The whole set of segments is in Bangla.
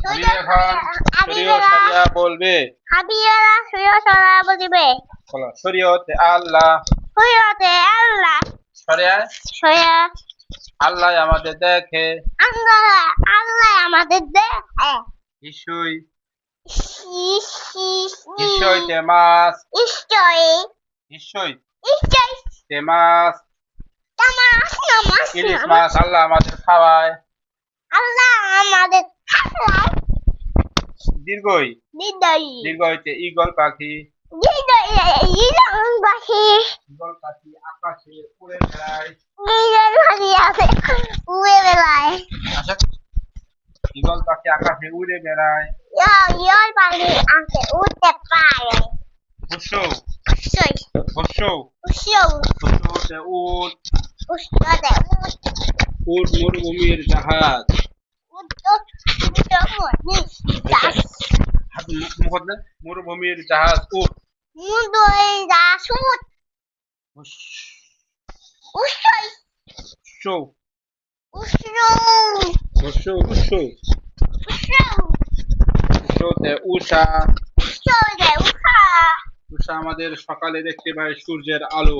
তুমি এখন শরীয়ত শরিয়া বলবে। হাবিয়ারা শরীয়ত শরিয়া বলবে। বলো শরীয়তে আল্লাহ। শরীয়তে আল্লাহ। শরিয়া শরিয়া আল্লাহ আমাদের দেখে। আল্লাহ আল্লাহ আমাদের দেখে। নিশ্চয়ই নিশ্চয়ই মাছ। নিশ্চয়ই নিশ্চয়ই নিশ্চয়ই মাছ। ইলিশ মাছ আল্লাহ আমাদের খাওয়ায়। আল্লাহ আমাদের খাওয়ায়। দীর্ঘই হৃদয় দীর্ঘইতে ঈগল পাখি। ঈগল পাখি ঈগল পাখি আকাশে উড়ে বেড়ায়। ঈগল পাখি আছে উড়ে বেড়ায়। আচ্ছা ঈগল পাখি আকাশে উড়ে বেড়ায়। ঈগল পাখি আছে উড়তে পারে। উৎসব উৎসব উৎসব উৎসব উৎসবতে উট। উৎসবে উট মরুভূমির জাহাজ। মরুভূমির জাহাজ উট। উষা উষা আমাদের সকালে দেখতে পাই সূর্যের আলো।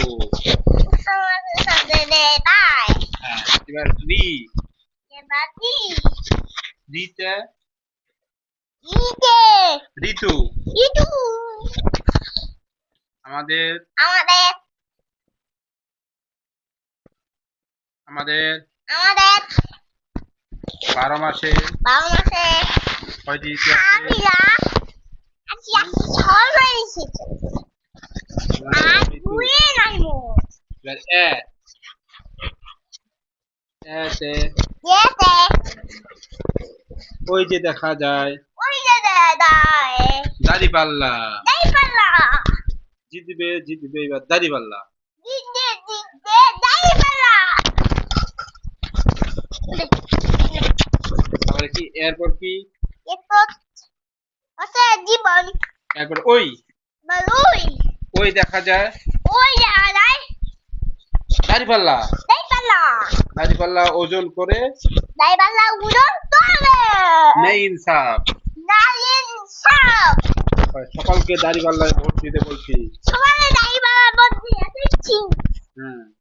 এবার ঋতে ঋতু। আমাদের আমাদের 12 মাসে কয়টি ঋতু আছে? ওই যে দেখা যায় দাড়িপাল্লা। জিতবে জিতবে এবার দাড়িপাল্লা। তাহলে কি এরপর কি? জীবন এরপর ওই ওই দেখা যায় দাড়িপাল্লা। দাড়িপাল্লা ওজন করে নেই ইনসাফ। সকলকে দাড়িপাল্লায় ভোট দিতে বলছি।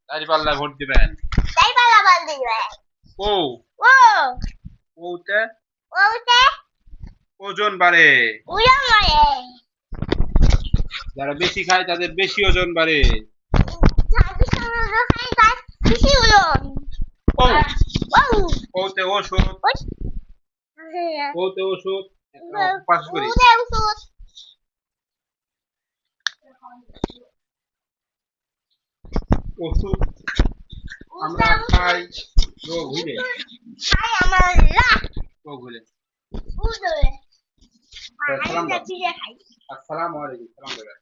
দাড়িপাল্লায় ভোট দিবেন। ও ওতে ওজন বাড়ে। যারা বেশি খায় তাদের বেশি ওজন বাড়ে। ওতে ওষুধ ওতে ওষুধ পাস করি। ওষুধ আমরা খাই রোগ হইলে। রোগ হইলে আসসালামু আলাইকুম। সালাম দেবেন।